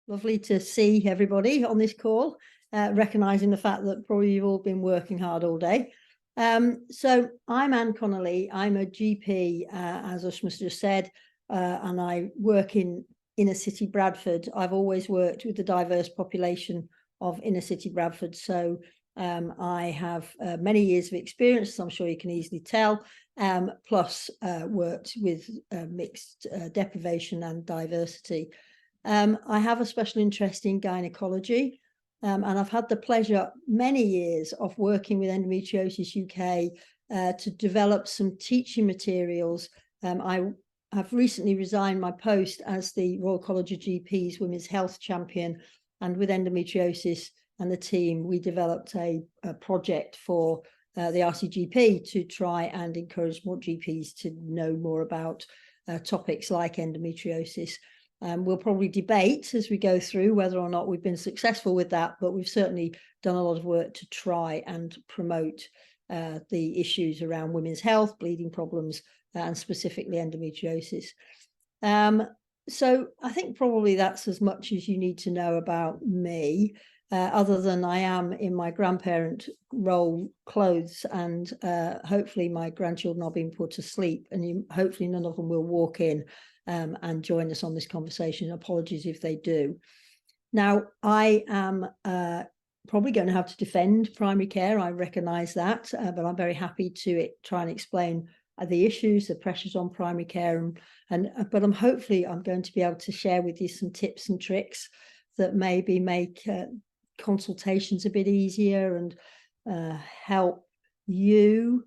Lovely to see everybody on this call, recognising the fact that probably you've all been working hard all day. So I'm Anne Connolly. I'm a GP, as Ushma's just said, and I work in inner city Bradford. I've always worked with the diverse population of inner city Bradford. So I have many years of experience, as I'm sure you can easily tell, plus worked with mixed deprivation and diversity. I have a special interest in gynaecology, and I've had the pleasure many years of working with Endometriosis UK to develop some teaching materials. I have recently resigned my post as the Royal College of GPs Women's Health Champion, and with endometriosis and the team, we developed a project for the RCGP to try and encourage more GPs to know more about topics like endometriosis. We'll probably debate as we go through whether or not we've been successful with that, but we've certainly done a lot of work to try and promote the issues around women's health, bleeding problems, and specifically endometriosis. So I think probably that's as much as you need to know about me, other than I am in my grandparent role clothes, and hopefully my grandchildren are being put to sleep, and hopefully none of them will walk in and join us on this conversation. Apologies if they do. Now, I am probably going to have to defend primary care. I recognise that, but I'm very happy to try and explain the issues, the pressures on primary care, but I'm going to be able to share with you some tips and tricks that maybe make consultations a bit easier and help you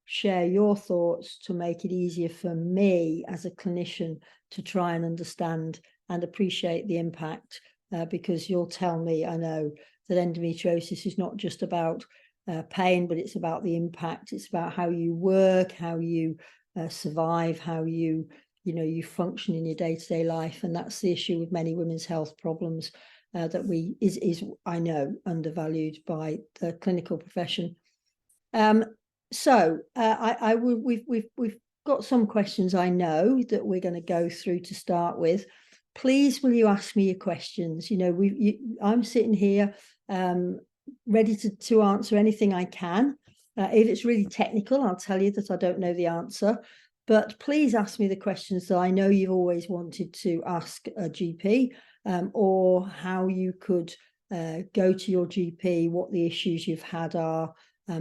share your thoughts to make it easier for me as a clinician to try and understand and appreciate the impact, because you'll tell me, I know, that endometriosis is not just about pain, but it's about the impact. It's about how you work, how you survive, how you function in your day-to-day life. And that's the issue with many women's health problems that is I know undervalued by the clinical profession. So we've got some questions I know that we're going to go through to start with. Please, will you ask me your questions? I'm sitting here ready to answer anything I can. If it's really technical, I'll tell you that I don't know the answer. But please ask me the questions that I know you've always wanted to ask a GP, or how you could go to your GP, what the issues you've had are.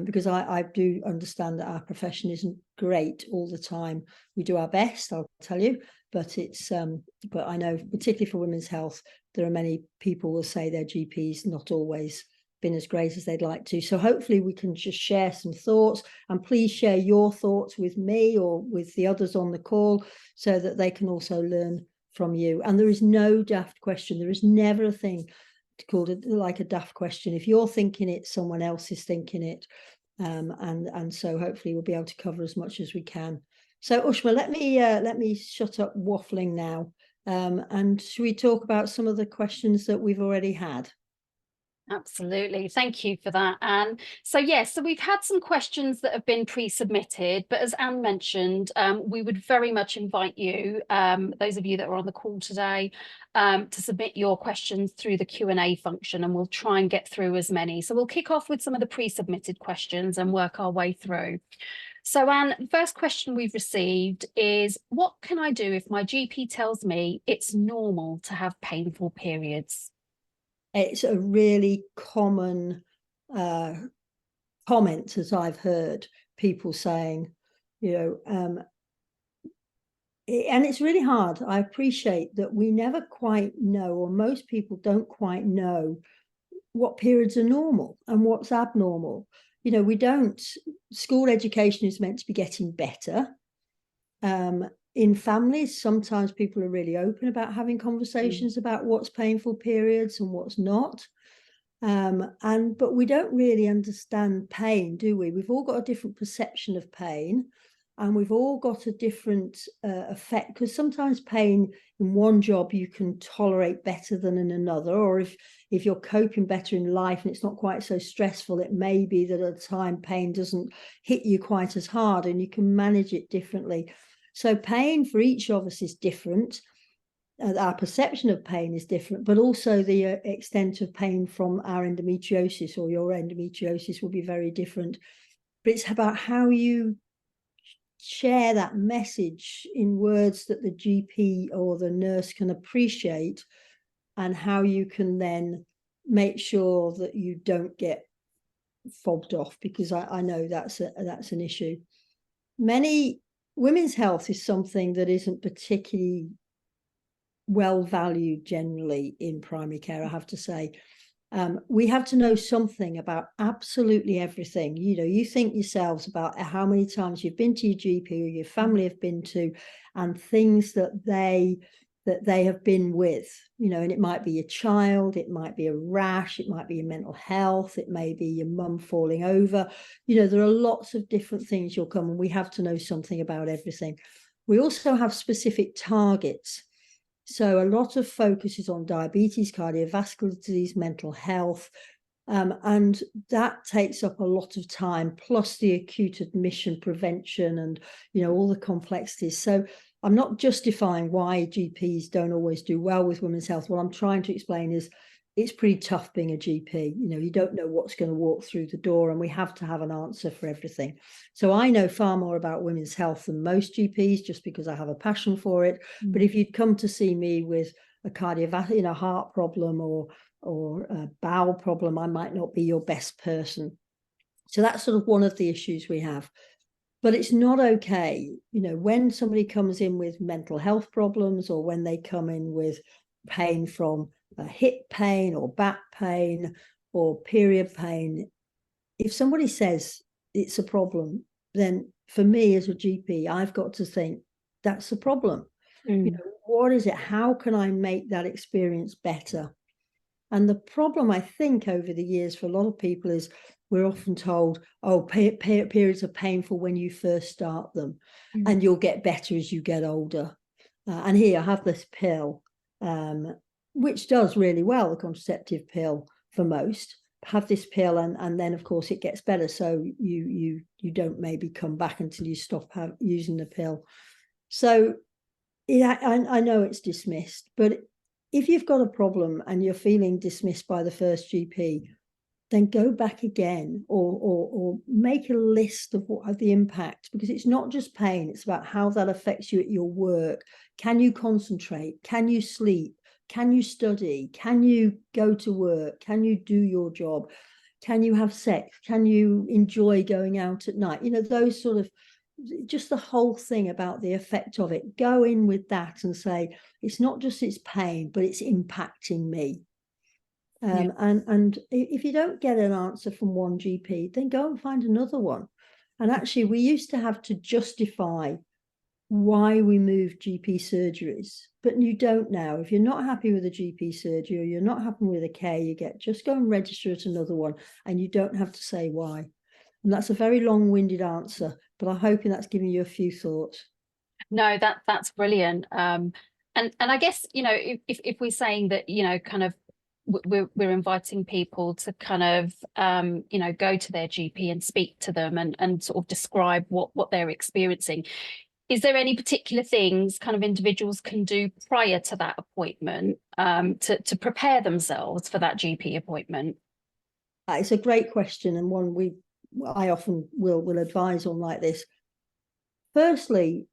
Because I do understand that our profession isn't great all the time. We do our best, I'll tell you, but but I know, particularly for women's health, there are many people will say their GP's not always been as great as they'd like to. So hopefully we can just share some thoughts, and please share your thoughts with me or with the others on the call so that they can also learn from you. And there is no daft question. There is never a thing called like a daft question. If you're thinking it, someone else is thinking it, and so hopefully we'll be able to cover as much as we can. So Ushma, let me shut up waffling now, and should we talk about some of the questions that we've already had? Absolutely. Thank you for that, Anne. So yes, so we've had some questions that have been pre-submitted, but as Anne mentioned, we would very much invite you, those of you that are on the call today, to submit your questions through the Q&A function, and we'll try and get through as many. So we'll kick off with some of the pre-submitted questions and work our way through. So Anne, the first question we've received is, what can I do if my GP tells me it's normal to have painful periods? It's a really common comment that I've heard people saying, and it's really hard. I appreciate that we never quite know, or most people don't quite know, what periods are normal and what's abnormal. We don't, school education is meant to be getting better. In families, sometimes people are really open about having conversations about what's painful periods and what's not. But we don't really understand pain, do we? We've all got a different perception of pain, and we've all got a different effect, because sometimes pain in one job you can tolerate better than in another, or if you're coping better in life and it's not quite so stressful, it may be that at a time pain doesn't hit you quite as hard and you can manage it differently. So pain for each of us is different. our perception of pain is different, but also the extent of pain from our endometriosis or your endometriosis will be very different. But it's about how you share that message in words that the GP or the nurse can appreciate, and how you can then make sure that you don't get fobbed off, because I know that's an issue. Women's health is something that isn't particularly well valued generally in primary care, I have to say. We have to know something about absolutely everything. You think yourselves about how many times you've been to your GP or your family have been to, and things that they have been with, and it might be your child, it might be a rash, it might be your mental health, it may be your mum falling over. There are lots of different things you'll come, and we have to know something about everything. We also have specific targets. So a lot of focus is on diabetes, cardiovascular disease, mental health, and that takes up a lot of time, plus the acute admission prevention and, all the complexities. So I'm not justifying why GPs don't always do well with women's health. What I'm trying to explain is it's pretty tough being a GP. You don't know what's going to walk through the door, and we have to have an answer for everything. So I know far more about women's health than most GPs, just because I have a passion for it. But if you'd come to see me with a cardiovascular, heart problem or a bowel problem, I might not be your best person. So that's sort of one of the issues we have. But it's not okay, when somebody comes in with mental health problems, or when they come in with pain from hip pain or back pain or period pain, if somebody says it's a problem, then for me as a GP, I've got to think that's a problem. What is it? How can I make that experience better? And the problem, I think, over the years for a lot of people is we're often told, oh, periods are painful when you first start them, and you'll get better as you get older. And here I have this pill, which does really well, the contraceptive pill for most. Have this pill, and then, of course, it gets better. So you don't maybe come back until you stop using the pill. So I know it's dismissed, but if you've got a problem and you're feeling dismissed by the first GP, then go back again, or make a list of what the impact, because it's not just pain, it's about how that affects you at your work. Can you concentrate? Can you sleep? Can you study? Can you go to work? Can you do your job? Can you have sex? Can you enjoy going out at night? Those sort of, just the whole thing about the effect of it. Go in with that and say, it's not just it's pain, but it's impacting me. And if you don't get an answer from one GP, then go and find another one. And actually, we used to have to justify why we moved GP surgeries, but you don't now. If you're not happy with a GP surgery, or you're not happy with the care you get, just go and register at another one, and you don't have to say why. And that's a very long-winded answer, but I'm hoping that's giving you a few thoughts. No, that's brilliant. And I guess, if we're saying that, kind of we're inviting people to kind of go to their GP and speak to them and sort of describe what they're experiencing. Is there any particular things kind of individuals can do prior to that appointment to prepare themselves for that GP appointment? It's a great question, and one I often will advise on like this. Firstly,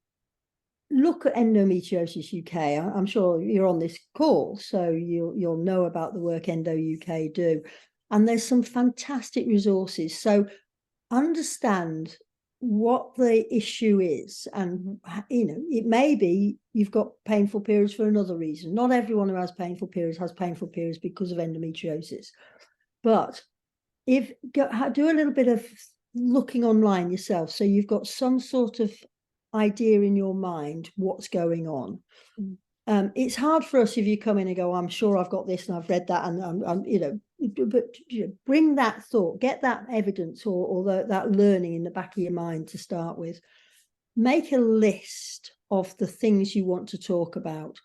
look at Endometriosis UK. I'm sure you're on this call, so you'll know about the work Endo UK do. And there's some fantastic resources. So understand what the issue is. And, it may be you've got painful periods for another reason. Not everyone who has painful periods because of endometriosis. But do a little bit of looking online yourself, so you've got some sort of idea in your mind what's going on. It's hard for us if you come in and go, I'm sure I've got this and I've read that, and but bring that thought, get that evidence or that learning in the back of your mind to start with. Make a list of the things you want to talk about.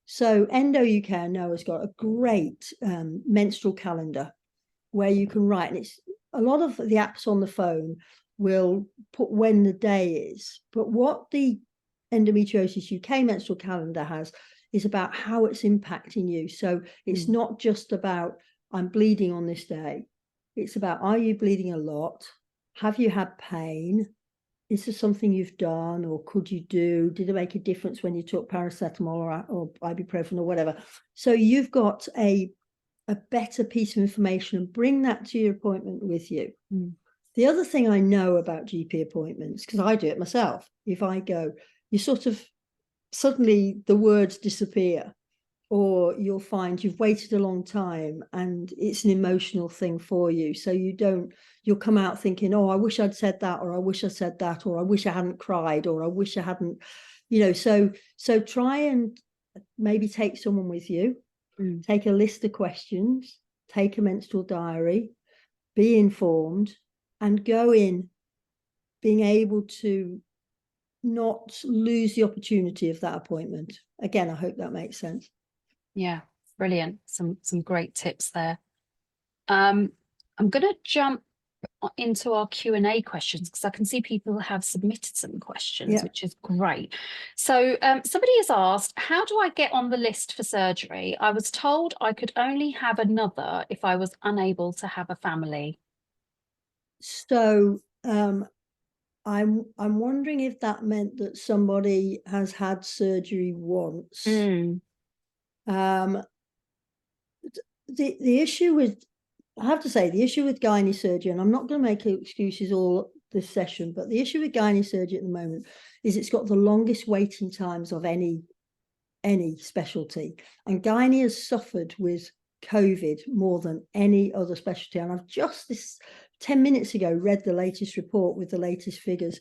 So Endo UK, I know, has got a great menstrual calendar where you can write, and it's a lot of the apps on the phone will put when the day is, but what the Endometriosis UK menstrual calendar has is about how it's impacting you. So it's not just about, I'm bleeding on this day. It's about, are you bleeding a lot? Have you had pain? Is there something you've done, or could you do? Did it make a difference when you took paracetamol or ibuprofen or whatever? So you've got a better piece of information, and bring that to your appointment with you. The other thing I know about GP appointments, because I do it myself, if I go, you sort of suddenly the words disappear, or you'll find you've waited a long time and it's an emotional thing for you. So you'll come out thinking, oh, I wish I'd said that, or I wish I said that, or I wish I hadn't cried, or I wish I hadn't, so try and maybe take someone with you, take a list of questions, take a menstrual diary, be informed, and go in being able to not lose the opportunity of that appointment. Again, I hope that makes sense. Yeah, brilliant. Some great tips there. I'm going to jump into our Q&A questions, because I can see people have submitted some questions, which is great. So somebody has asked, how do I get on the list for surgery? I was told I could only have another if I was unable to have a family. So I'm wondering if that meant that somebody has had surgery once. The issue with, I have to say, the issue with gynae surgery, and I'm not going to make excuses all this session, but the issue with gynae surgery at the moment is it's got the longest waiting times of any specialty, and gynae has suffered with COVID more than any other specialty. And I've just 10 minutes ago read the latest report with the latest figures.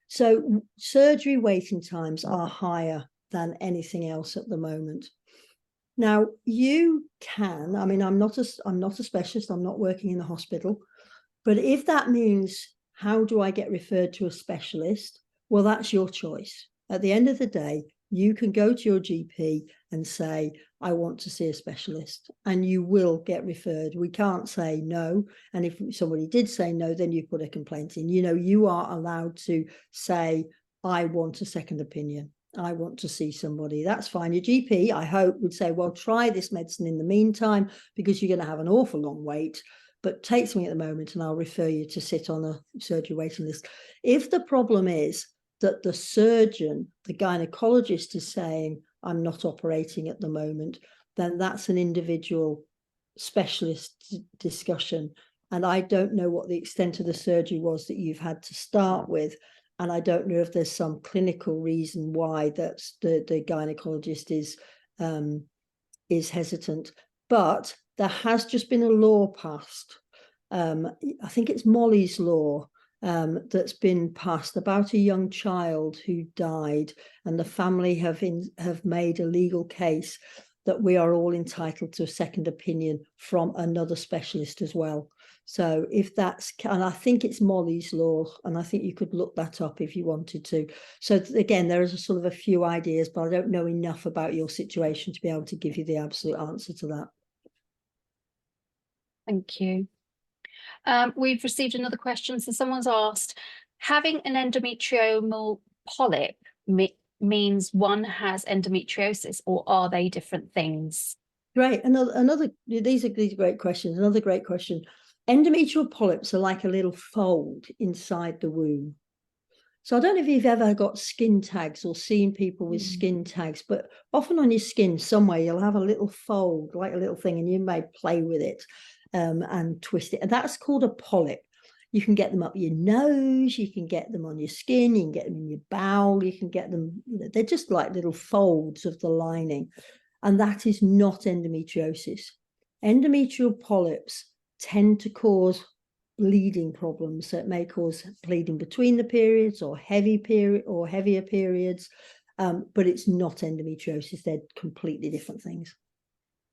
So surgery waiting times are higher than anything else at the moment. Now, you can, I mean, I'm not a specialist, I'm not working in the hospital, but if that means, how do I get referred to a specialist? Well, that's your choice. At the end of the day, you can go to your GP and say, I want to see a specialist, and you will get referred. We can't say no. And if somebody did say no, then you put a complaint in. You are allowed to say, I want a second opinion. I want to see somebody. That's fine. Your GP, I hope, would say, well, try this medicine in the meantime, because you're going to have an awful long wait, but take something at the moment and I'll refer you to sit on a surgery waiting list. If the problem is that the surgeon, the gynecologist, is saying, I'm not operating at the moment, then that's an individual specialist discussion. And I don't know what the extent of the surgery was that you've had to start with. And I don't know if there's some clinical reason why that's the gynecologist is hesitant. But there has just been a law passed. I think it's Molly's law that's been passed about a young child who died, and the family have made a legal case that we are all entitled to a second opinion from another specialist as well. So if that's, and I think it's Molly's law, and I think you could look that up if you wanted to. So again, there is a sort of a few ideas, but I don't know enough about your situation to be able to give you the absolute answer to that. Thank you. We've received another question. So someone's asked, having an endometrial polyp means one has endometriosis, or are they different things? Great. These are great questions. Another great question. Endometrial polyps are like a little fold inside the womb. So I don't know if you've ever got skin tags or seen people with skin tags, but often on your skin somewhere you'll have a little fold, like a little thing, and you may play with it and twist it. And that's called a polyp. You can get them up your nose, you can get them on your skin, you can get them in your bowel, you can get them, they're just like little folds of the lining. And that is not endometriosis. Endometrial polyps tend to cause bleeding problems. So it may cause bleeding between the periods, or heavier periods, but it's not endometriosis. They're completely different things.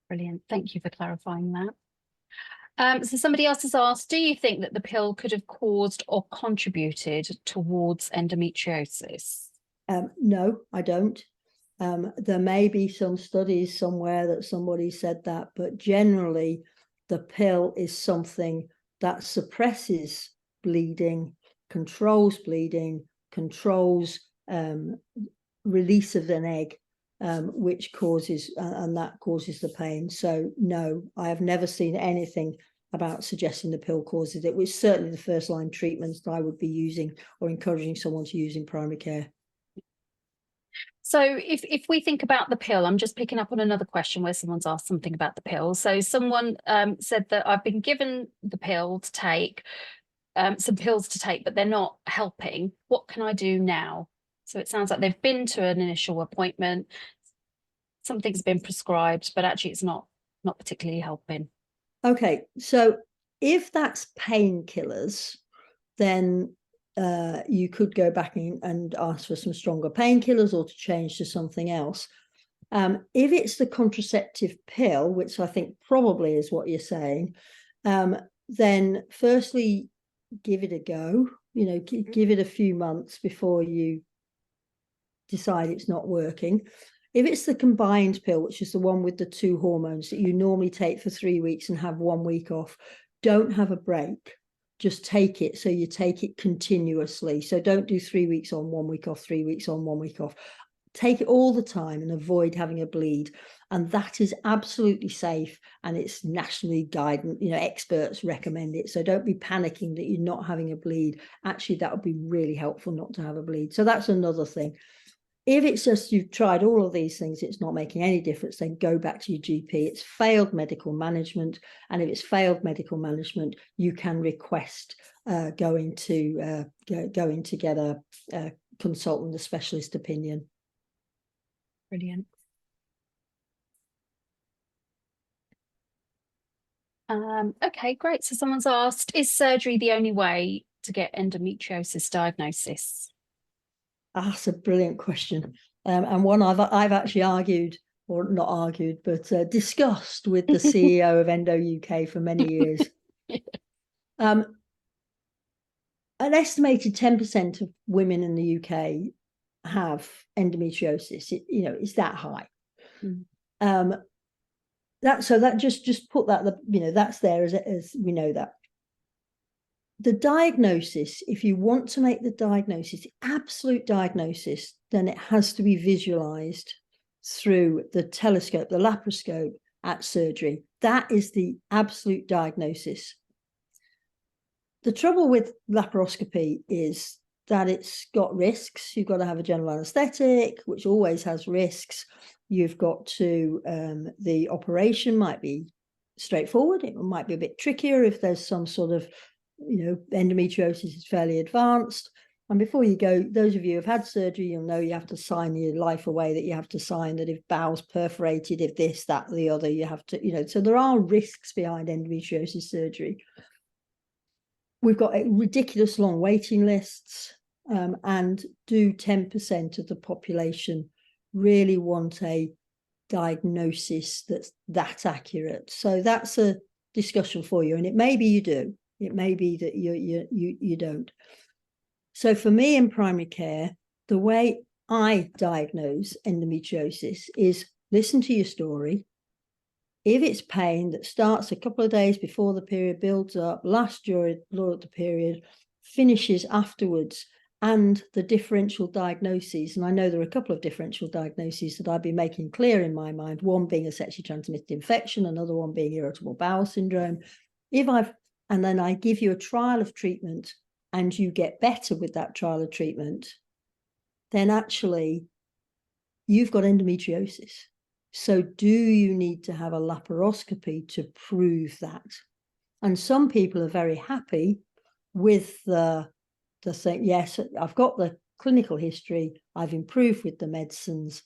Brilliant. Thank you for clarifying that. So somebody else has asked, do you think that the pill could have caused or contributed towards endometriosis? No, I don't. There may be some studies somewhere that somebody said that, but generally the pill is something that suppresses bleeding, controls release of an egg, which causes, and that causes the pain. So no, I have never seen anything about suggesting the pill causes it, which is certainly the first line treatments that I would be using or encouraging someone to use in primary care. So if we think about the pill, I'm just picking up on another question where someone's asked something about the pill. So someone said that I've been given the pill to take, some pills to take, but they're not helping. What can I do now? So it sounds like they've been to an initial appointment, something's been prescribed, but actually it's not particularly helping. Okay, so if that's painkillers, then you could go back and ask for some stronger painkillers or to change to something else. If it's the contraceptive pill, which I think probably is what you're saying, then firstly, give it a go. You know, give it a few months before you decide it's not working. If it's the combined pill, which is the one with the 2 hormones that you normally take for 3 weeks and have 1 week off, don't have a break. Just take it. So you take it continuously. So don't do 3 weeks on, 1 week off, 3 weeks on, 1 week off. Take it all the time and avoid having a bleed. And that is absolutely safe. And it's nationally guided, you know, experts recommend it. So don't be panicking that you're not having a bleed. Actually, that would be really helpful not to have a bleed. So that's another thing. If it's just you've tried all of these things, it's not making any difference, then go back to your GP. It's failed medical management. And if it's failed medical management, you can request going to get a consultant, a specialist opinion. Brilliant. Okay, great. So someone's asked, is surgery the only way to get endometriosis diagnosis? That's a brilliant question, and one I've actually argued, or not argued, but discussed with the CEO of Endo UK for many years. An estimated 10% of women in the UK have endometriosis. You know, it's that high. Mm. That just put that, you know, that's there as we know that. The diagnosis, if you want to make the diagnosis, the absolute diagnosis, then it has to be visualized through the telescope, the laparoscope at surgery. That is the absolute diagnosis. The trouble with laparoscopy is that it's got risks. You've got to have a general anesthetic, which always has risks. You've got to, the operation might be straightforward. It might be a bit trickier if there's some sort of, you know, endometriosis is fairly advanced. And before you go, those of you who've had surgery, you'll know you have to sign your life away, that you have to sign that if bowels perforated, if this, that, the other, you have to, you know, so there are risks behind endometriosis surgery. We've got ridiculous long waiting lists, and do 10% of the population really want a diagnosis that's that accurate? So that's a discussion for you. And it may be you do. It may be that you don't. So for me in primary care, the way I diagnose endometriosis is listen to your story. If it's pain that starts a couple of days before the period, builds up, lasts during the period, finishes afterwards, and the differential diagnoses, and I know there are a couple of differential diagnoses that I'd be making clear in my mind, one being a sexually transmitted infection, another one being irritable bowel syndrome. And then I give you a trial of treatment and you get better with that trial of treatment, then actually you've got endometriosis. So do you need to have a laparoscopy to prove that? And some people are very happy with the thing. Yes, I've got the clinical history. I've improved with the medicines.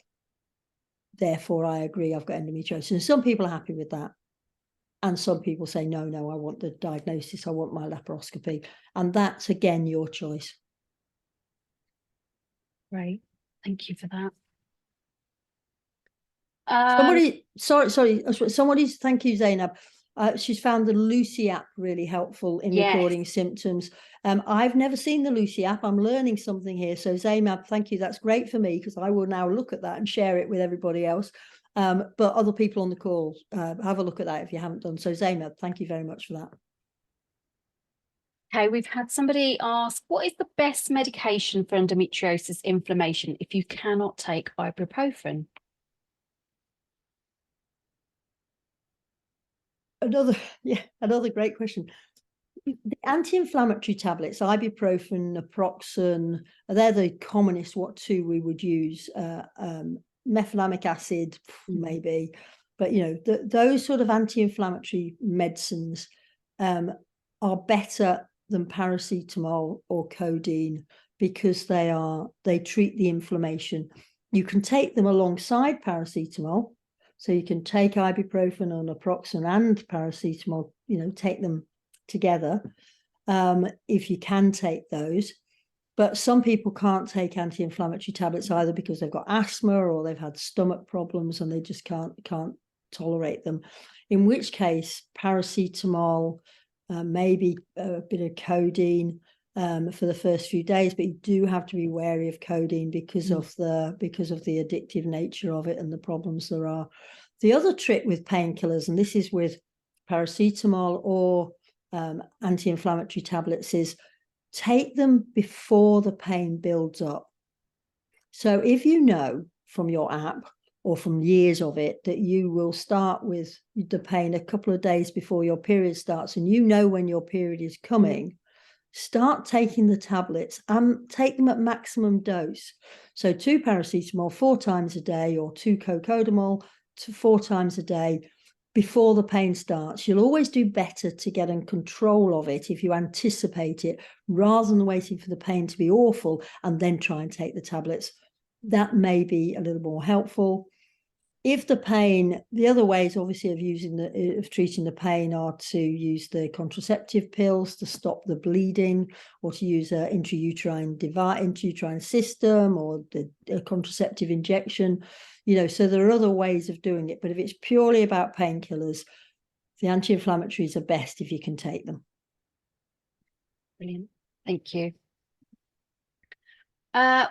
Therefore, I agree I've got endometriosis. And some people are happy with that. And some people say, no, I want the diagnosis. I want my laparoscopy. And that's, again, your choice. Right. Thank you for that. Thank you, Zainab. She's found the Lucy app really helpful in recording symptoms. I've never seen the Lucy app. I'm learning something here. So Zainab, thank you. That's great for me because I will now look at that and share it with everybody else. But other people on the call, have a look at that if you haven't done. So Zainab, thank you very much for that. Okay, we've had somebody ask, what is the best medication for endometriosis inflammation if you cannot take ibuprofen? Another great question. The anti-inflammatory tablets, ibuprofen, naproxen, they're the commonest two we would use. Mefenamic acid, maybe, but those sort of anti-inflammatory medicines are better than paracetamol or codeine because they treat the inflammation. You can take them alongside paracetamol, so you can take ibuprofen or naproxen and paracetamol, take them together if you can take those. But some people can't take anti-inflammatory tablets either because they've got asthma or they've had stomach problems and they just can't tolerate them, in which case paracetamol, maybe a bit of codeine for the first few days, but you do have to be wary of codeine because of the addictive nature of it and the problems there are. The other trick with painkillers, and this is with paracetamol or anti-inflammatory tablets, is take them before the pain builds up. So if you know from your app or from years of it that you will start with the pain a couple of days before your period starts, and when your period is coming, start taking the tablets and take them at maximum dose. So 2 paracetamol 4 times a day, or 2 cocodamol 4 times a day before the pain starts. You'll always do better to get in control of it if you anticipate it, rather than waiting for the pain to be awful and then try and take the tablets. That may be a little more helpful. If the pain, the other ways obviously of treating the pain are to use the contraceptive pills to stop the bleeding, or to use an intrauterine system, or a contraceptive injection. So there are other ways of doing it, but if it's purely about painkillers, the anti-inflammatories are best if you can take them. Brilliant. Thank you.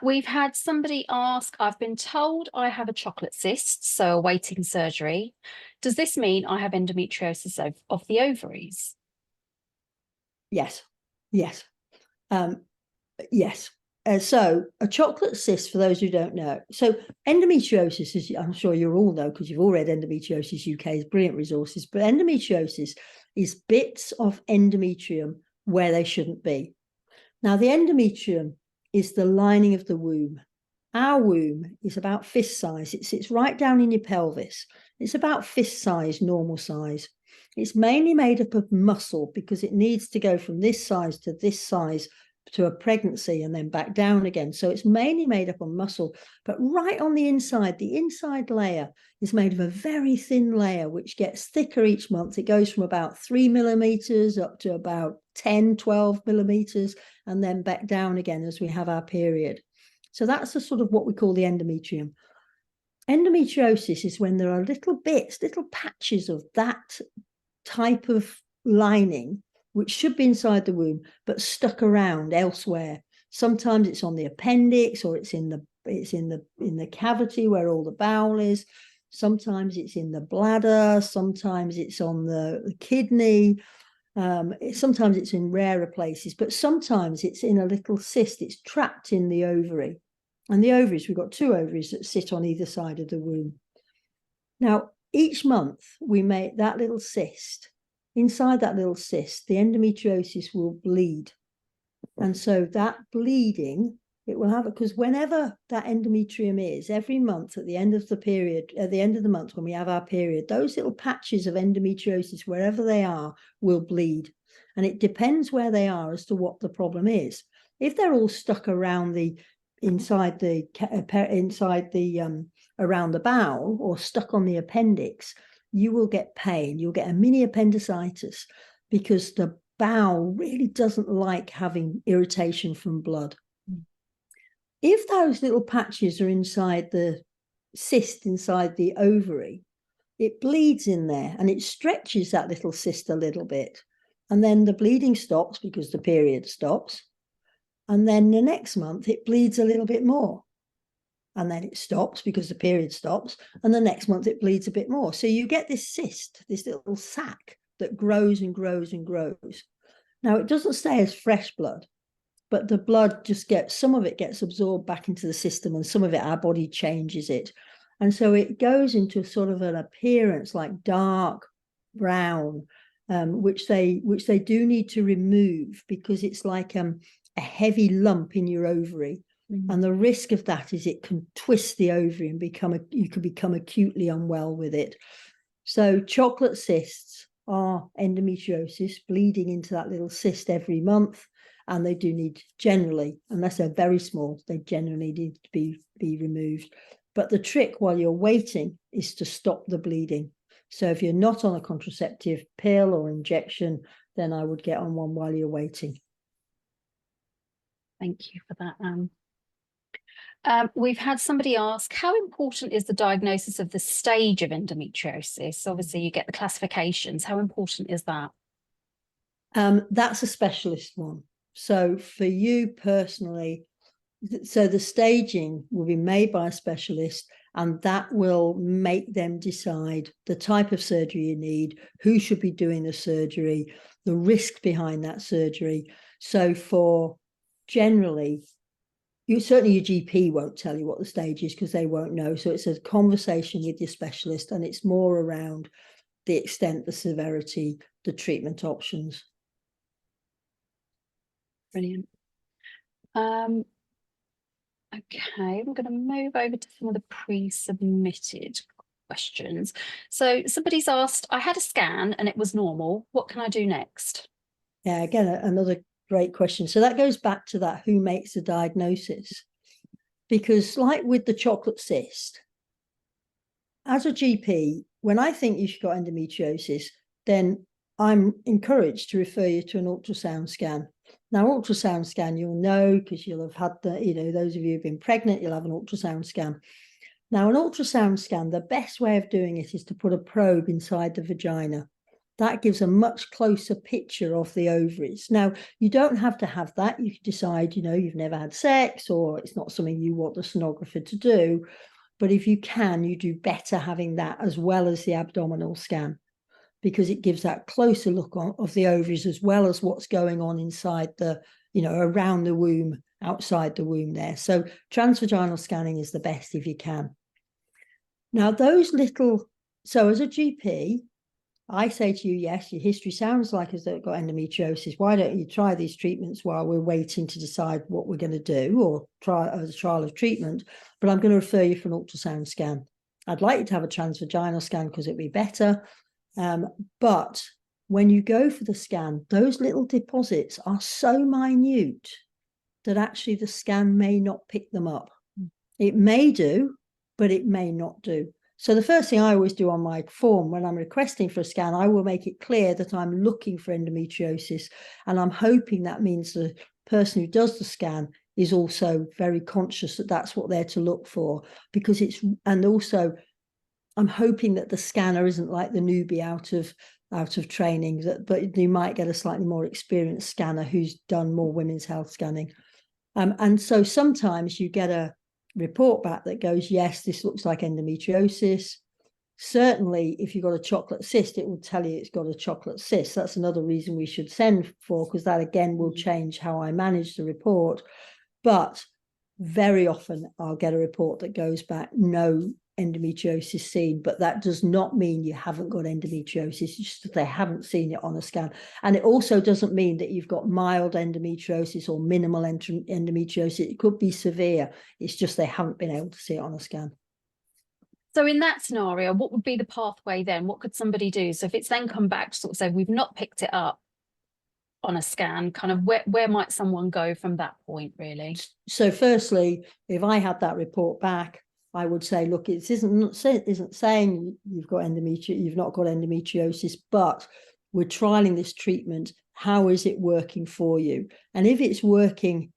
We've had somebody ask, I've been told I have a chocolate cyst, so awaiting surgery. Does this mean I have endometriosis of the ovaries? Yes. So a chocolate cyst, for those who don't know, so endometriosis, as I'm sure you all know because you've all read Endometriosis UK's brilliant resources, but endometriosis is bits of endometrium where they shouldn't be. Now, the endometrium is the lining of the womb. Our womb is about fist size. It sits right down in your pelvis. It's about fist size, normal size. It's mainly made up of muscle because it needs to go from this size to this size to a pregnancy and then back down again. So it's mainly made up of muscle, but right on the inside layer is made of a very thin layer, which gets thicker each month. It goes from about 3 millimeters up to about 10, 12 millimeters, and then back down again as we have our period. So that's the sort of what we call the endometrium. Endometriosis is when there are little patches of that type of lining, which should be inside the womb, but stuck around elsewhere. Sometimes it's on the appendix, or it's in the cavity where all the bowel is. Sometimes it's in the bladder. Sometimes it's on the kidney. Sometimes it's in rarer places, but sometimes it's in a little cyst. It's trapped in the ovary. And the ovaries, we've got 2 ovaries that sit on either side of the womb. Now, each month we make that little cyst. Inside that little cyst, the endometriosis will bleed. And so that bleeding, it will have it, because whenever that endometrium is, every month at the end of the period, at the end of the month when we have our period, those little patches of endometriosis, wherever they are, will bleed. And it depends where they are as to what the problem is. If they're all stuck around around the bowel, or stuck on the appendix, you will get pain. You'll get a mini appendicitis because the bowel really doesn't like having irritation from blood. If those little patches are inside the cyst, inside the ovary, it bleeds in there and it stretches that little cyst a little bit. And then the bleeding stops because the period stops. And then the next month it bleeds a little bit more. And then it stops because the period stops. And the next month it bleeds a bit more. So you get this cyst, this little sac that grows and grows and grows. Now, it doesn't stay as fresh blood, but the blood some of it gets absorbed back into the system, and some of it, our body changes it. And so it goes into sort of an appearance like dark, brown, which they do need to remove because it's like a heavy lump in your ovary. And the risk of that is it can twist the ovary and you can become acutely unwell with it. So chocolate cysts are endometriosis, bleeding into that little cyst every month. And they do need, generally, unless they're very small, they generally need to be removed. But the trick while you're waiting is to stop the bleeding. So if you're not on a contraceptive pill or injection, then I would get on one while you're waiting. Thank you for that, Anne. We've had somebody ask, how important is the diagnosis of the stage of endometriosis? Obviously, you get the classifications. How important is that? That's a specialist one. So for you personally, so the staging will be made by a specialist, and that will make them decide the type of surgery you need, who should be doing the surgery, the risk behind that surgery. So for generally, certainly your GP won't tell you what the stage is because they won't know. So it's a conversation with your specialist, and it's more around the extent, the severity, the treatment options. Brilliant. Okay, I'm going to move over to some of the pre-submitted questions. So somebody's asked, I had a scan and it was normal. What can I do next? Yeah, again, another great question. So that goes back to that, who makes the diagnosis? Because like with the chocolate cyst, as a GP, when I think you've got endometriosis, then I'm encouraged to refer you to an ultrasound scan. Now, ultrasound scan, you'll know because you'll have had those of you who've been pregnant, you'll have an ultrasound scan. Now, an ultrasound scan, the best way of doing it is to put a probe inside the vagina. That gives a much closer picture of the ovaries. Now, you don't have to have that. You can decide, you've never had sex or it's not something you want the sonographer to do. But if you can, you do better having that as well as the abdominal scan, because it gives that closer look of the ovaries as well as what's going on inside around the womb, outside the womb there. So transvaginal scanning is the best if you can. Now, so as a GP, I say to you, yes, your history sounds like as though you've got endometriosis. Why don't you try these treatments while we're waiting to decide what we're going to do, or try as a trial of treatment? But I'm going to refer you for an ultrasound scan. I'd like you to have a transvaginal scan because it'd be better. But when you go for the scan, those little deposits are so minute that actually the scan may not pick them up. It may do, but it may not do. So the first thing I always do on my form when I'm requesting for a scan, I will make it clear that I'm looking for endometriosis, and I'm hoping that means the person who does the scan is also very conscious that that's what they're to look for, because and also I'm hoping that the scanner isn't like the newbie out of training, but you might get a slightly more experienced scanner who's done more women's health scanning. And so sometimes you get a report back that goes, yes, this looks like endometriosis. Certainly, if you've got a chocolate cyst, it will tell you it's got a chocolate cyst. That's another reason we should send for, because that again will change how I manage the report. But very often I'll get a report that goes back, no endometriosis seen, but that does not mean you haven't got endometriosis. It's just that they haven't seen it on a scan. And it also doesn't mean that you've got mild endometriosis or minimal endometriosis. It could be severe. It's just they haven't been able to see it on a scan. So in that scenario, what would be the pathway then? What could somebody do? So if it's then come back to sort of say, we've not picked it up on a scan, kind of where might someone go from that point, really? So firstly, if I had that report back, I would say, look, it isn't saying you've not got endometriosis, but we're trialing this treatment. How is it working for you? And if it's working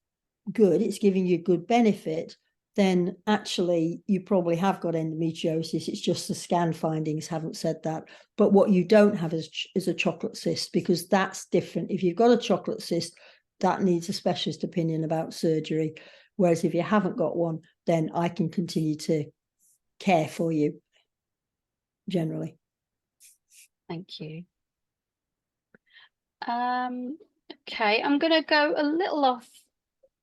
good, it's giving you good benefit, then actually you probably have got endometriosis. It's just the scan findings haven't said that. But what you don't have is a chocolate cyst, because that's different. If you've got a chocolate cyst, that needs a specialist opinion about surgery. Whereas if you haven't got one, then I can continue to care for you generally. Thank you. Okay, I'm going to go a little off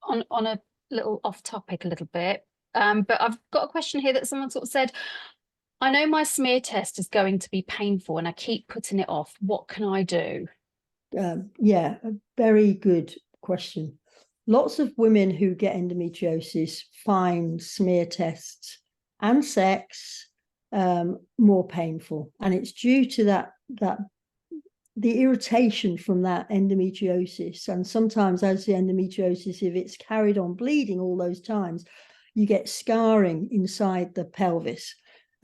on a little off topic a little bit. But I've got a question here that someone sort of said, I know my smear test is going to be painful and I keep putting it off. What can I do? Yeah, a very good question. Lots of women who get endometriosis find smear tests and sex more painful, and it's due to that the irritation from that endometriosis. And sometimes, as the endometriosis, if it's carried on bleeding all those times, you get scarring inside the pelvis.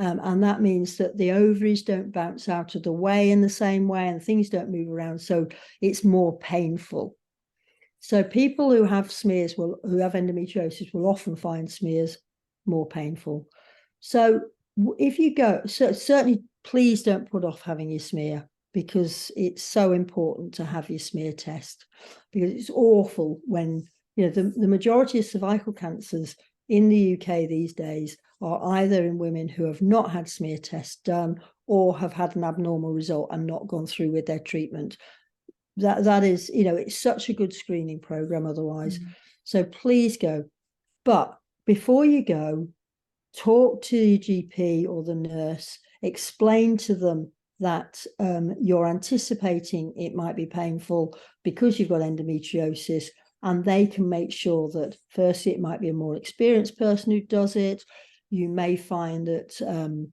And that means that the ovaries don't bounce out of the way in the same way, and things don't move around. So it's more painful. So people who have smears who have endometriosis will often find smears more painful. So if you go, so certainly please don't put off having your smear, because it's so important to have your smear test, because it's awful when, you know, the majority of cervical cancers in the UK these days are either in women who have not had smear tests done or have had an abnormal result and not gone through with their treatment. That is, you know, it's such a good screening program otherwise. So please go. But before you go, talk to your GP or the nurse, explain to them that you're anticipating it might be painful because you've got endometriosis, and they can make sure that firstly it might be a more experienced person who does it. You may find that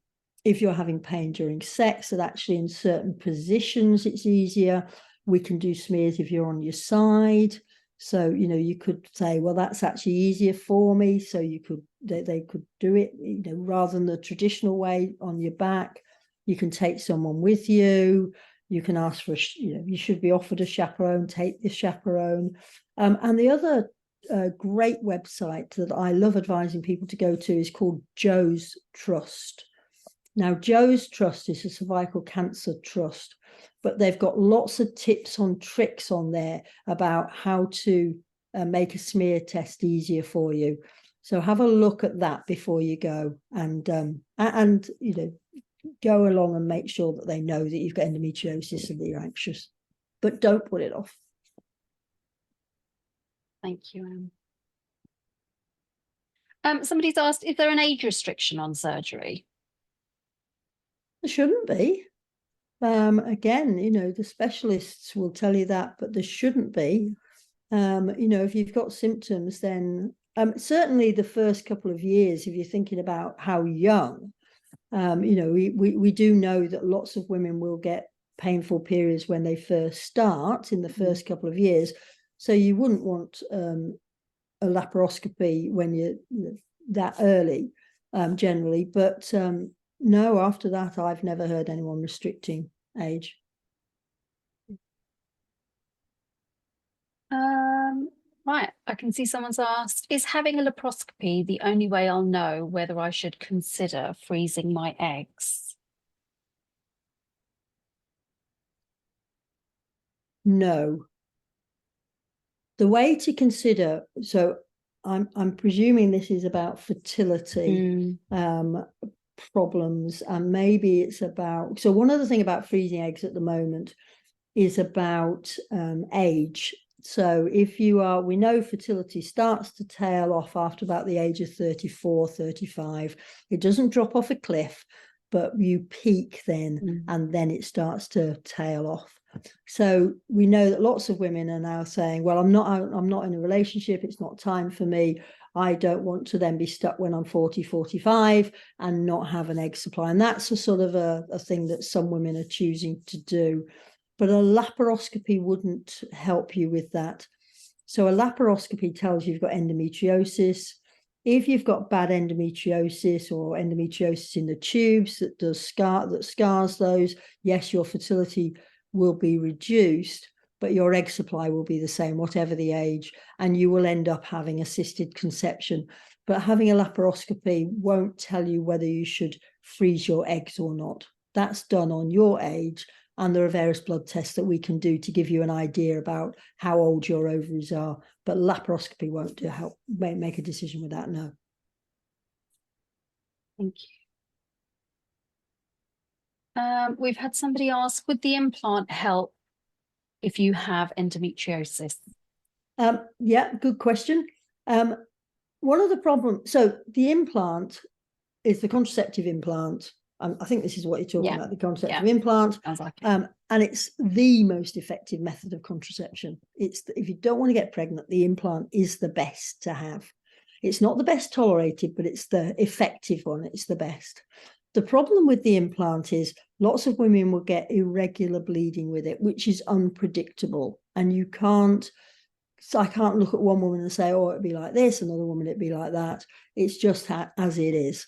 if you're having pain during sex, that actually in certain positions it's easier. We can do smears if you're on your side. So, you know, you could say, well, that's actually easier for me. So you could, they could do it, you know, rather than the traditional way on your back. You can take someone with you. You can ask for, you know, you should be offered a chaperone, take the chaperone. And the other great website that I love advising people to go to is called Joe's Trust. Now, Joe's Trust is a cervical cancer trust, but they've got lots of tips on tricks on there about how to make a smear test easier for you. So have a look at that before you go, and you know, go along and make sure that they know that you've got endometriosis and that you're anxious, but don't put it off. Thank you, Anne. Somebody's asked, is there an age restriction on surgery? There shouldn't be. Again, you know, the specialists will tell you that, but there shouldn't be. You know, if you've got symptoms, then certainly the first couple of years, if you're thinking about how young, you know, we do know that lots of women will get painful periods when they first start in the first couple of years. So you wouldn't want a laparoscopy when you're that early, generally. But no, after that, I've never heard anyone restricting age. Right, I can see someone's asked, is having a laparoscopy the only way I'll know whether I should consider freezing my eggs? No. The way to consider, so I'm presuming this is about fertility problems, and maybe it's about, so one other thing about freezing eggs at the moment is about age. So if you are, we know fertility starts to tail off after about the age of 34, 35. It doesn't drop off a cliff, but you peak then, and then it starts to tail off. So we know that lots of women are now saying, well, I'm not in a relationship, it's not time for me. I don't want to then be stuck when I'm 40, 45 and not have an egg supply. And that's a sort of a thing that some women are choosing to do. But a laparoscopy wouldn't help you with that. So a laparoscopy tells you you've got endometriosis. If you've got bad endometriosis or endometriosis in the tubes that scars those, yes, your fertility will be reduced, but your egg supply will be the same, whatever the age, and you will end up having assisted conception. But having a laparoscopy won't tell you whether you should freeze your eggs or not. That's done on your age, and there are various blood tests that we can do to give you an idea about how old your ovaries are. But laparoscopy won't help make a decision with that, no. Thank you. We've had somebody ask, would the implant help if you have endometriosis? Yeah, good question. One of the problems, so the implant is the contraceptive implant, I think this is what you're talking about, the concept yeah. of implant. Sounds like it. And it's the most effective method of contraception. If you don't want to get pregnant, the implant is the best to have. It's not the best tolerated, but it's the effective one. It's the best. The problem with the implant is lots of women will get irregular bleeding with it, which is unpredictable. And you can't, so I can't look at one woman and say, oh, it'd be like this, another woman, it'd be like that. It's just as it is.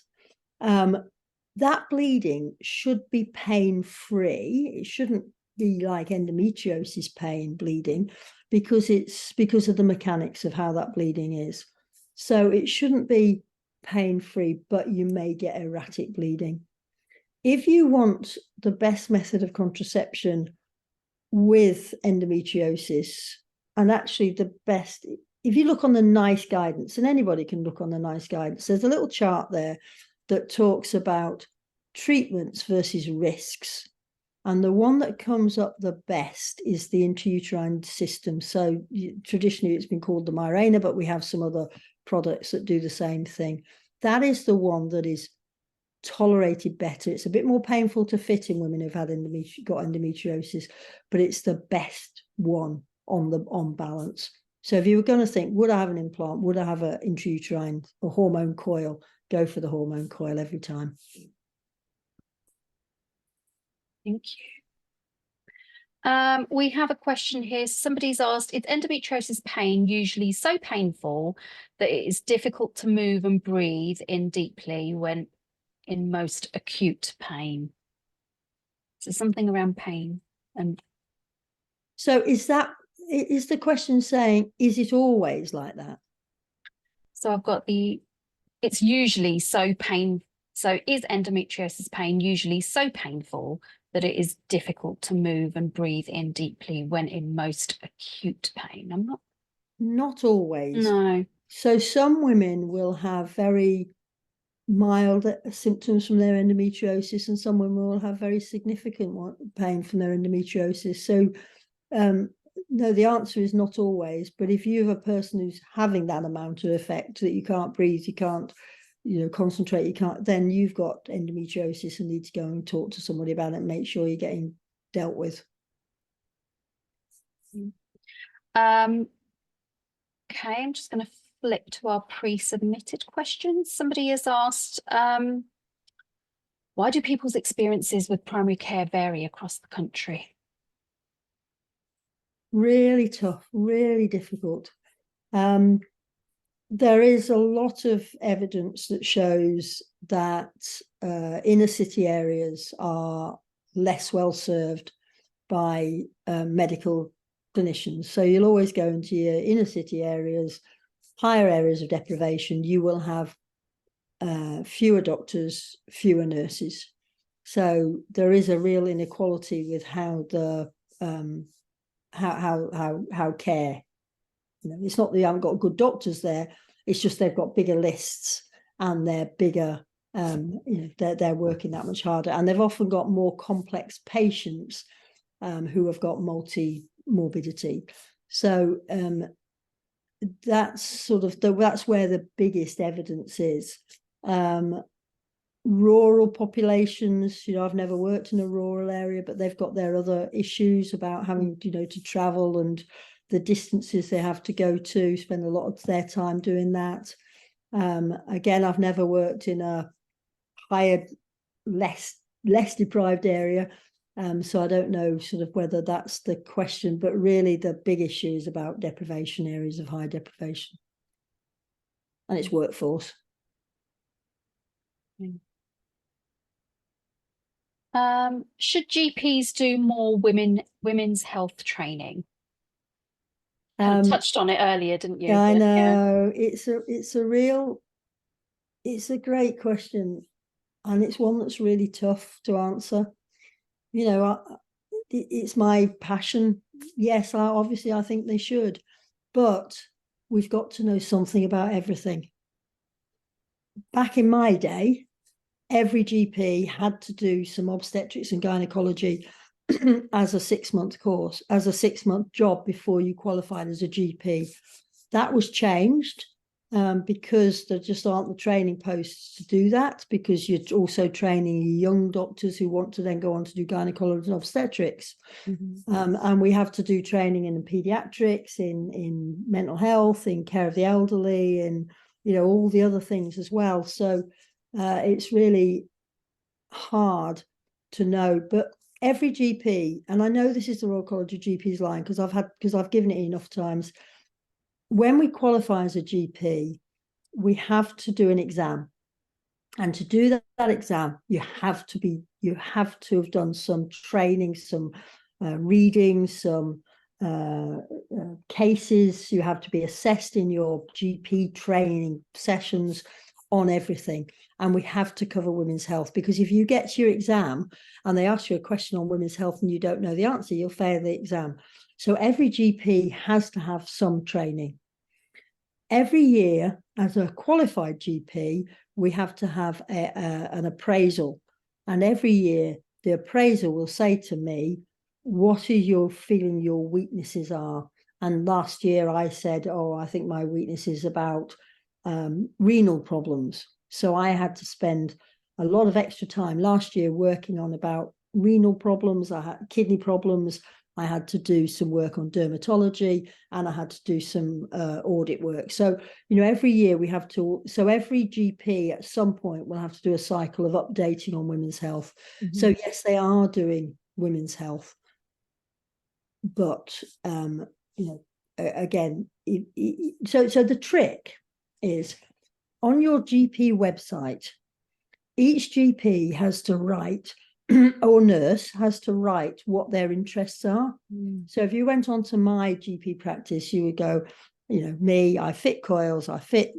That bleeding should be pain-free. It shouldn't be like endometriosis pain bleeding, because of the mechanics of how that bleeding is. So it shouldn't be pain-free, but you may get erratic bleeding. If you want the best method of contraception with endometriosis, and actually the best, if you look on the NICE guidance, and anybody can look on the NICE guidance, there's a little chart there that talks about treatments versus risks. And the one that comes up the best is the intrauterine system. So traditionally it's been called the Mirena, but we have some other products that do the same thing. That is the one that is tolerated better. It's a bit more painful to fit in women who've had got endometriosis, but it's the best one on balance. So if you were going to think, would I have an implant? Would I have an intrauterine or hormone coil? Go for the hormone coil every time. Thank you. We have a question here. Somebody's asked, is endometriosis pain usually so painful that it is difficult to move and breathe in deeply when in most acute pain? So something around pain. And so is the question saying, is it always like that? So I've got it's usually so pain. So is endometriosis pain usually so painful that it is difficult to move and breathe in deeply when in most acute pain? Not always. No. So some women will have very mild symptoms from their endometriosis, and some women will have very significant pain from their endometriosis. So no, the answer is not always. But if you have a person who's having that amount of effect, that you can't breathe, you can't concentrate, you can't, then you've got endometriosis and need to go and talk to somebody about it and make sure you're getting dealt with. Okay, I'm just going to flip to our pre-submitted questions. Somebody has asked, why do people's experiences with primary care vary across the country? Really tough, really difficult. There is a lot of evidence that shows that inner city areas are less well served by medical clinicians. So you'll always go into your inner city areas, higher areas of deprivation, you will have fewer doctors, fewer nurses. So there is a real inequality with how the how care. It's not that you haven't got good doctors there, it's just they've got bigger lists and they're bigger, they're working that much harder, and they've often got more complex patients who have got multi-morbidity. So that's that's where the biggest evidence is. Rural populations, I've never worked in a rural area, but they've got their other issues about having, to travel and the distances they have to go to, spend a lot of their time doing that. Again, I've never worked in a higher, less deprived area. So I don't know whether that's the question, but really the big issue is about deprivation, areas of high deprivation. And it's workforce. Should GPs do more women's health training? Touched on it earlier, didn't you? Yeah, I know. Yeah. It's a great question, and it's one that's really tough to answer. It's my passion. Yes, I think they should, but we've got to know something about everything. Back in my day, every GP had to do some obstetrics and gynaecology as a 6-month course, as a 6-month job before you qualified as a GP. That was changed because there just aren't the training posts to do that, because you're also training young doctors who want to then go on to do gynaecology and obstetrics. And we have to do training in pediatrics, in mental health, in care of the elderly, and all the other things as well. So it's really hard to know. But every GP, and I know this is the Royal College of GPs line because I've given it enough times. When we qualify as a GP, we have to do an exam, and to do that exam, you have to have done some training, some reading, some cases. You have to be assessed in your GP training sessions on everything, and we have to cover women's health, because if you get to your exam and they ask you a question on women's health and you don't know the answer, you'll fail the exam. So every GP has to have some training. Every year, as a qualified GP, we have to have an appraisal. And every year, the appraiser will say to me, what is your feeling your weaknesses are? And last year I said, I think my weakness is about renal problems. So I had to spend a lot of extra time last year working on about renal problems. I had kidney problems. I had to do some work on dermatology, and I had to do some audit work. So, every year we have to, so every GP at some point will have to do a cycle of updating on women's health. So yes, they are doing women's health. But, again, so the trick is on your GP website, each GP has to write, or nurse has to write what their interests are. So if you went on to my GP practice, you would go, me, I fit coils,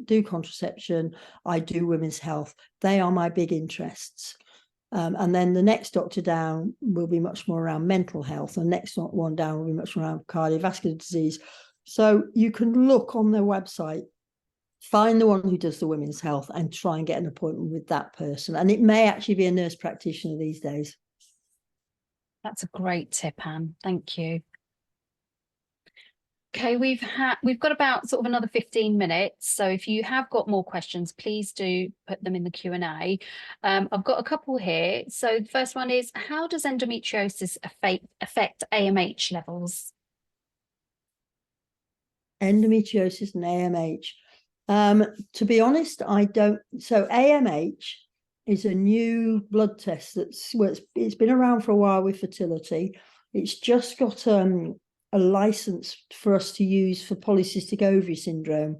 do contraception, I do women's health. They are my big interests. And then the next doctor down will be much more around mental health. And the next one down will be much more around cardiovascular disease. So you can look on their website, find the one who does the women's health, and try and get an appointment with that person. And it may actually be a nurse practitioner these days. That's a great tip, Anne. Thank you. Okay, we've got about sort of another 15 minutes. So if you have got more questions, please do put them in the Q&A. I've got a couple here. So the first one is, how does endometriosis affect AMH levels? Endometriosis and AMH. To be honest, I don't. So AMH is a new blood test it's been around for a while with fertility. It's just got a license for us to use for polycystic ovary syndrome.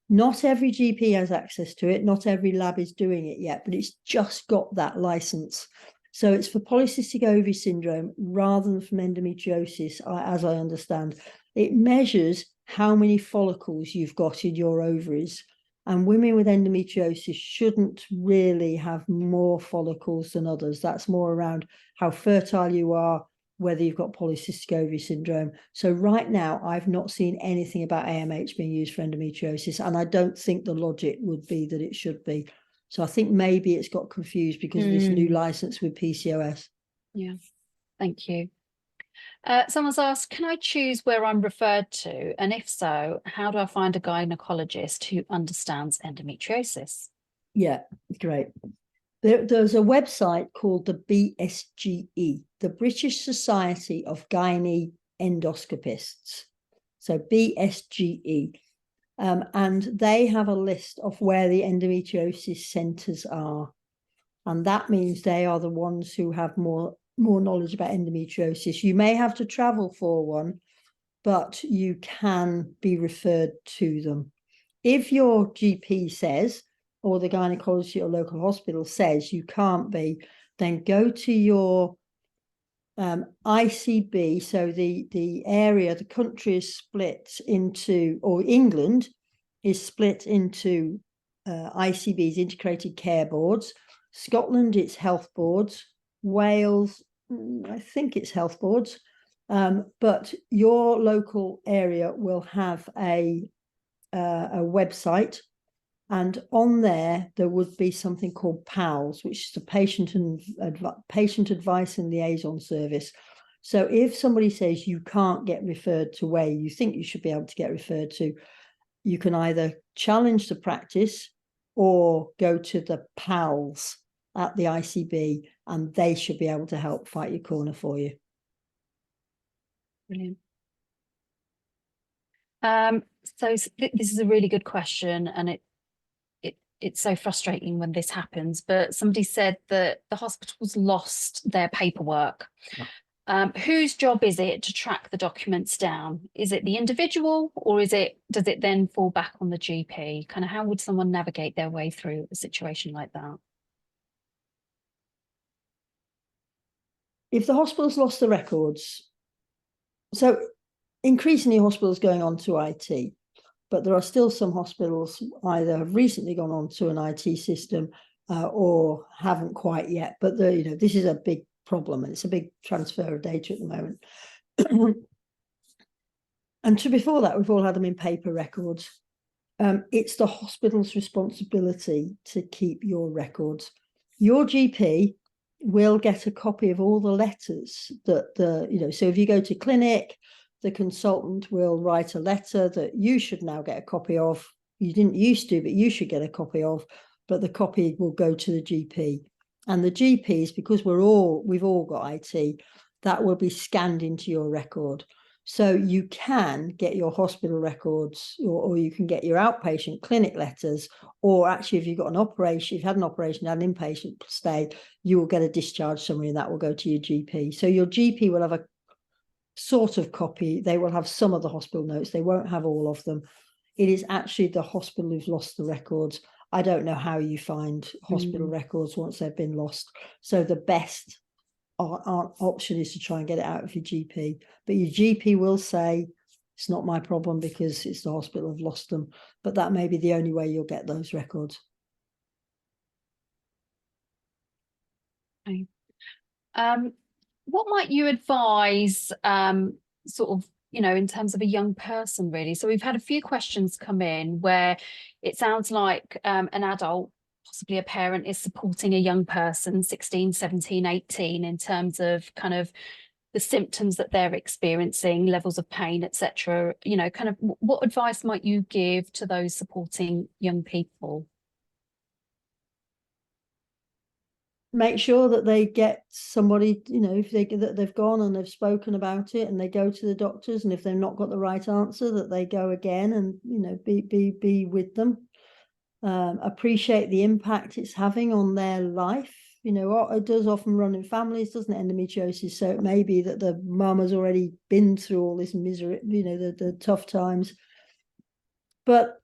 Not every GP has access to it. Not every lab is doing it yet, but it's just got that license. So it's for polycystic ovary syndrome rather than from endometriosis, as I understand. It measures how many follicles you've got in your ovaries. And women with endometriosis shouldn't really have more follicles than others. That's more around how fertile you are, whether you've got polycystic ovary syndrome. So right now, I've not seen anything about AMH being used for endometriosis, and I don't think the logic would be that it should be. So I think maybe it's got confused because of this new license with PCOS. Yeah, thank you. Someone's asked, can I choose where I'm referred to? And if so, how do I find a gynaecologist who understands endometriosis? Yeah, great. There's a website called the BSGE, the British Society of Gynae Endoscopists. So BSGE. And they have a list of where the endometriosis centres are. And that means they are the ones who have more knowledge about endometriosis. You may have to travel for one, but you can be referred to them. If your GP says, or the gynaecologist or local hospital says you can't be, then go to your ICB. So the area, the country is split into, or England is split into ICBs, integrated care boards. Scotland, it's health boards. Wales, I think it's health boards. But your local area will have a website, and on there would be something called PALS, which is the Patient Advice and Liaison Service. So if somebody says you can't get referred to where you think you should be able to get referred to, you can either challenge the practice or go to the pals at the ICB, and they should be able to help fight your corner for you. Brilliant. So this is a really good question, and it's so frustrating when this happens, but somebody said that the hospital's lost their paperwork. Whose job is it to track the documents down? Is it the individual, or does it then fall back on the GP? Kind of how would someone navigate their way through a situation like that? If the hospital's lost the records, so increasingly hospitals going on to IT, but there are still some hospitals either have recently gone on to an IT system or haven't quite yet. But this is a big problem, and it's a big transfer of data at the moment. And before that, we've all had them in paper records. It's the hospital's responsibility to keep your records. Your GP will get a copy of all the letters that so if you go to clinic, the consultant will write a letter that you should now get a copy of. You didn't used to, but you should get a copy of, but the copy will go to the GP. And the GPs, because we've all got IT, that will be scanned into your record. So you can get your hospital records, or you can get your outpatient clinic letters, or actually if you've got an operation, if you've had an operation and an inpatient stay, you will get a discharge summary and that will go to your GP. So your GP will have a sort of copy. They will have some of the hospital notes. They won't have all of them. It is actually the hospital who's lost the records. I don't know how you find hospital records once they've been lost. So the best option is to try and get it out of your GP. But your GP will say, it's not my problem because it's the hospital have lost them. But that may be the only way you'll get those records. Okay. What might you advise sort of, in terms of a young person, really? So we've had a few questions come in where it sounds like an adult, possibly a parent, is supporting a young person, 16, 17, 18, in terms of kind of the symptoms that they're experiencing, levels of pain, etc. Kind of what advice might you give to those supporting young people? Make sure that they get somebody, if they've gone and they've spoken about it, and they go to the doctors, and if they've not got the right answer, that they go again and be with them. Appreciate the impact it's having on their life. It does often run in families, doesn't it, endometriosis? So it may be that the mum has already been through all this misery, the tough times. But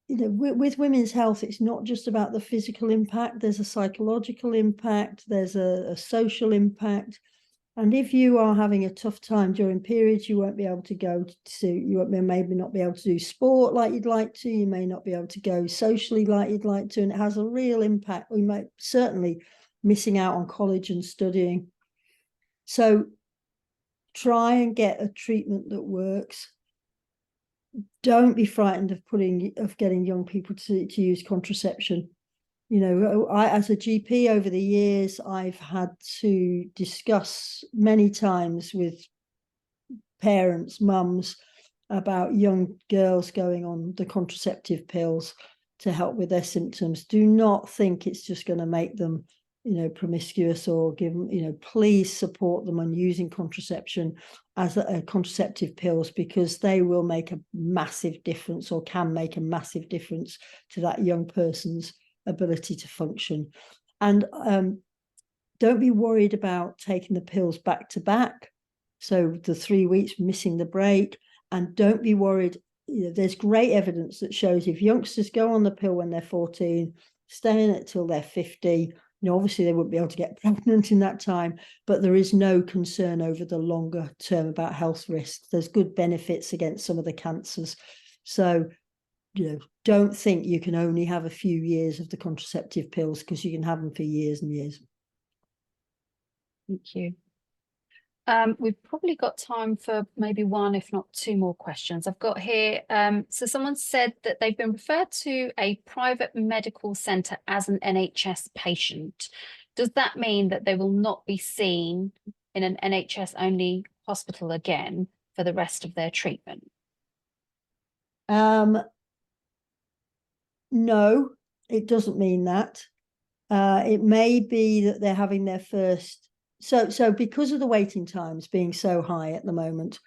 with women's health, it's not just about the physical impact. There's a psychological impact. There's a social impact. And if you are having a tough time during periods, you won't be able to go to, you maybe not be able to do sport like you'd like to. You may not be able to go socially like you'd like to. And it has a real impact. We might certainly missing out on college and studying. So try and get a treatment that works. Don't be frightened of getting young people to use contraception. As a GP over the years, I've had to discuss many times with parents, mums, about young girls going on the contraceptive pills to help with their symptoms. Do not think it's just going to make them, promiscuous, or give them, please support them on using contraception as contraceptive pills, because they will make a massive difference, or can make a massive difference to that young person's ability to function. And don't be worried about taking the pills back to back, so the 3 weeks missing the break. And don't be worried, there's great evidence that shows if youngsters go on the pill when they're 14, stay in it till they're 50, obviously they wouldn't be able to get pregnant in that time, but there is no concern over the longer term about health risks. There's good benefits against some of the cancers. So don't think you can only have a few years of the contraceptive pills, because you can have them for years and years. Thank you. We've probably got time for maybe one, if not two more questions. I've got here, so someone said that they've been referred to a private medical centre as an NHS patient. Does that mean that they will not be seen in an NHS only hospital again for the rest of their treatment? No, it doesn't mean that. It may be that they're having their first. So because of the waiting times being so high at the moment,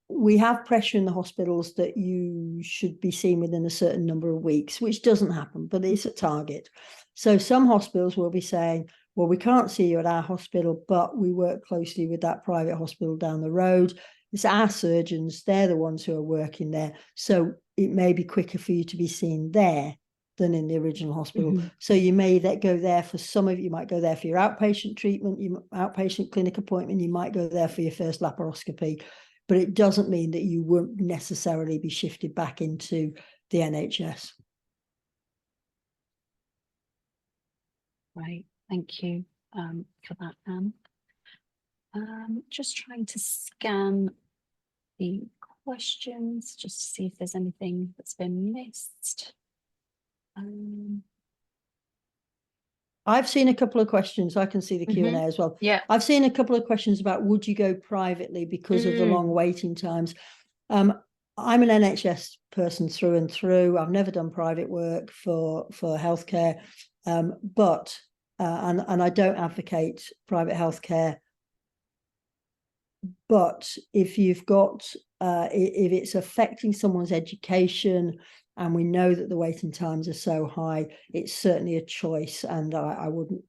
we have pressure in the hospitals that you should be seen within a certain number of weeks, which doesn't happen, but it's a target. So some hospitals will be saying, well, we can't see you at our hospital, but we work closely with that private hospital down the road. It's our surgeons, they're the ones who are working there. So it may be quicker for you to be seen there than in the original hospital. So you may go there for some of you might go there for your outpatient treatment, your outpatient clinic appointment, you might go there for your first laparoscopy, but it doesn't mean that you won't necessarily be shifted back into the NHS. Right, thank you for that, Anne. Just trying to scan the questions just to see if there's anything that's been missed. I've seen a couple of questions. I can see the Q&A as well. Yeah, I've seen a couple of questions about would you go privately because of the long waiting times. I'm an NHS person through and through. I've never done private work for healthcare, but and I don't advocate private healthcare. But if you've got if it's affecting someone's education, and we know that the waiting times are so high, it's certainly a choice. And I wouldn't,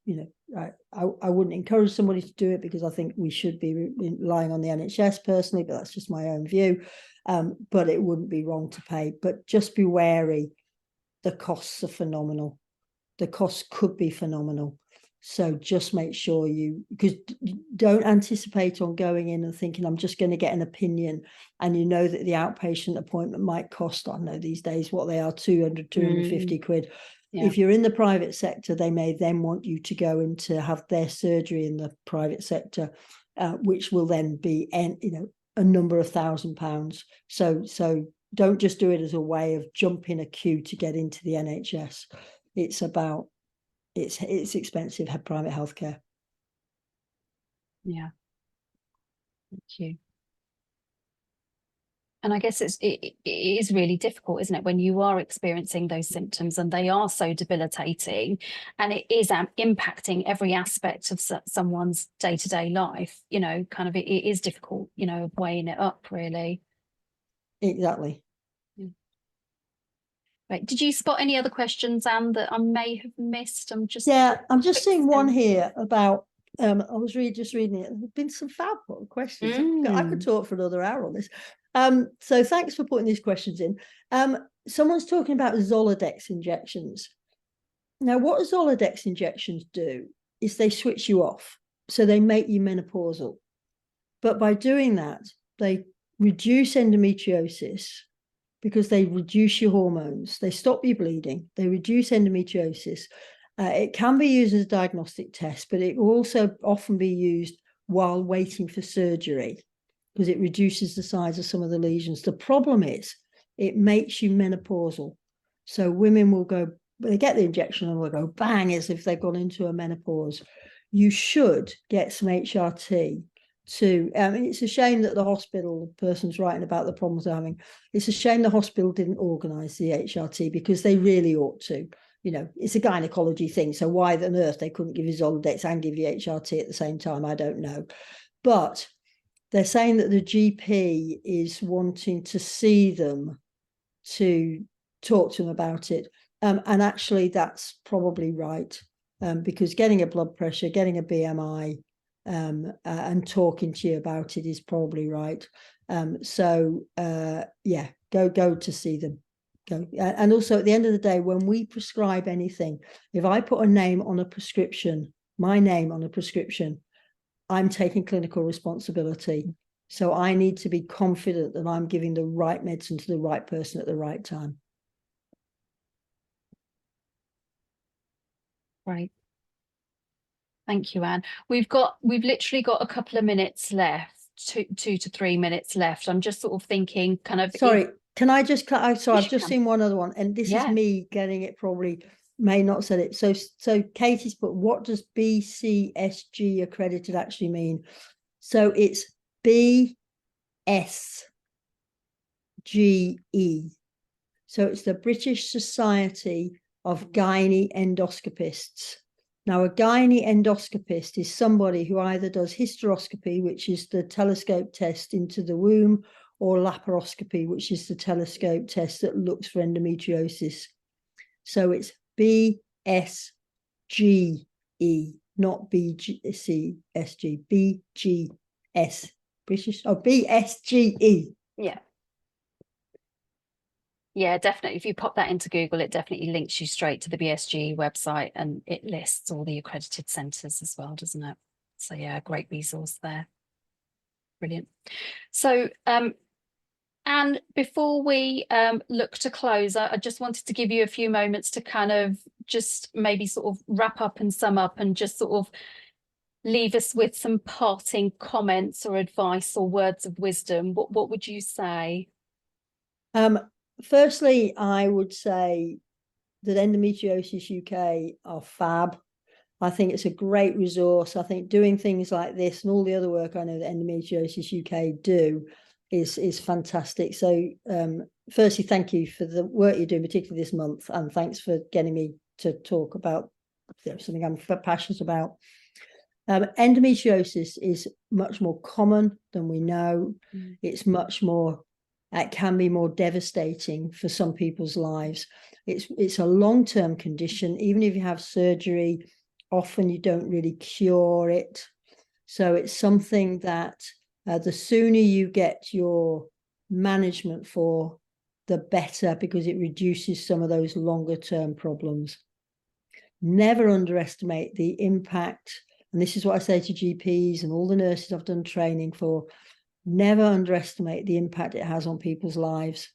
I wouldn't encourage somebody to do it, because I think we should be relying on the NHS personally, but that's just my own view. But it wouldn't be wrong to pay, but just be wary. The costs are phenomenal. The costs could be phenomenal. So just make sure because don't anticipate on going in and thinking, I'm just going to get an opinion. And you know that the outpatient appointment might cost, I don't know these days what they are, 200, 250 quid. Yeah. If you're in the private sector, they may then want you to go in to have their surgery in the private sector, which will then be, a number of £1,000s. So don't just do it as a way of jumping a queue to get into the NHS. It's about, it's expensive, private healthcare. Yeah. Thank you. And I guess it is really difficult, isn't it, when you are experiencing those symptoms and they are so debilitating, and it is impacting every aspect of someone's day-to-day life, kind of it is difficult, weighing it up, really. Exactly. Yeah. Right. Did you spot any other questions, Anne, that I may have missed? I'm just seeing one here about I was just reading it. There's been some fab questions. I could talk for another hour on this. So thanks for putting these questions in. Someone's talking about Zoladex injections. Now, what Zoladex injections do is they switch you off. So they make you menopausal. But by doing that, they reduce endometriosis, because they reduce your hormones, they stop you bleeding, they reduce endometriosis. It can be used as a diagnostic test, but it will also often be used while waiting for surgery, because it reduces the size of some of the lesions. The problem is it makes you menopausal. So women will go, they get the injection and will go bang, as if they've gone into a menopause. You should get some HRT. It's a shame that the hospital, the person's writing about the problems they're having, it's a shame the hospital didn't organise the HRT, because they really ought to. It's a gynaecology thing, so why on earth they couldn't give you Zoladex and give you HRT at the same time, I don't know. But they're saying that the GP is wanting to see them to talk to them about it, and actually that's probably right, because getting a blood pressure, getting a BMI, and talking to you about it is probably right. Yeah, go to see them. Go. And also, at the end of the day, when we prescribe anything, if I put a name on a prescription, my name on a prescription, I'm taking clinical responsibility. So I need to be confident that I'm giving the right medicine to the right person at the right time. Right. Thank you, Anne. We've literally got a couple of minutes left, 2 to 3 minutes left. I'm just sort of thinking kind of. Sorry, can I just cut? I've just seen one other one, and this is me getting it, probably may not said it. So Katie's put, what does BCSG accredited actually mean? So it's BSG So it's the British Society of Gynae Endoscopists. Now, a gynae endoscopist is somebody who either does hysteroscopy, which is the telescope test into the womb, or laparoscopy, which is the telescope test that looks for endometriosis. So it's BSGE, not BGCSG, BGS, British, BSGE. Yeah. Yeah, definitely. If you pop that into Google, it definitely links you straight to the BSG website, and it lists all the accredited centres as well, doesn't it? So yeah, great resource there. Brilliant. So and before we look to close, I just wanted to give you a few moments to kind of just maybe sort of wrap up and sum up and just sort of leave us with some parting comments or advice or words of wisdom. What would you say? Firstly, I would say that Endometriosis UK are fab. I think it's a great resource. I think doing things like this and all the other work I know that Endometriosis UK do is fantastic. So firstly, thank you for the work you're doing, particularly this month, and thanks for getting me to talk about something I'm passionate about. Endometriosis is much more common than we know. It's much more, it can be more devastating for some people's lives. It's a long-term condition. Even if you have surgery, often you don't really cure it. So it's something that the sooner you get your management for, the better, because it reduces some of those longer-term problems. Never underestimate the impact, and this is what I say to GPs and all the nurses I've done training for, never underestimate the impact it has on people's lives,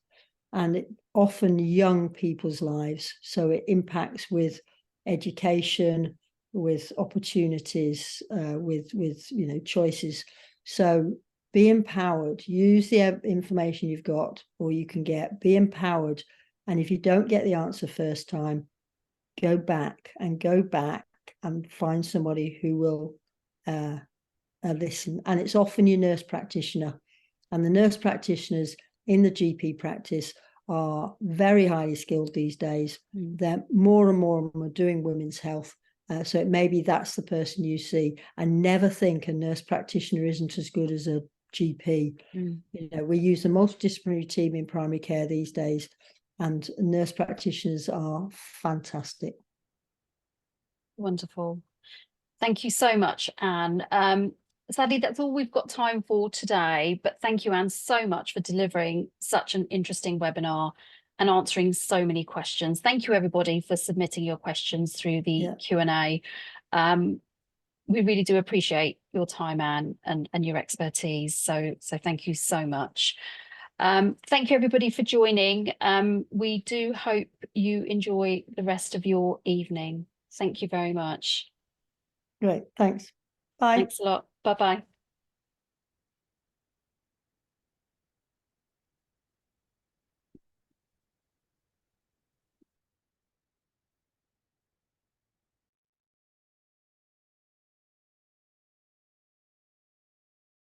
and often young people's lives. So it impacts with education, with opportunities, with choices. So be empowered. Use the information you've got or you can get. Be empowered. And if you don't get the answer first time, go back and find somebody who will listen. And it's often your nurse practitioner. And the nurse practitioners in the GP practice are very highly skilled these days. They're more and more doing women's health. So maybe that's the person you see. And never think a nurse practitioner isn't as good as a GP. We use a multidisciplinary team in primary care these days, and nurse practitioners are fantastic. Wonderful. Thank you so much, Anne. Sadly, that's all we've got time for today, but thank you, Anne, so much for delivering such an interesting webinar and answering so many questions. Thank you, everybody, for submitting your questions through the Q&A. We really do appreciate your time, Anne, and your expertise. So thank you so much. Thank you, everybody, for joining. We do hope you enjoy the rest of your evening. Thank you very much. Great. Thanks. Bye. Thanks a lot. Bye-bye.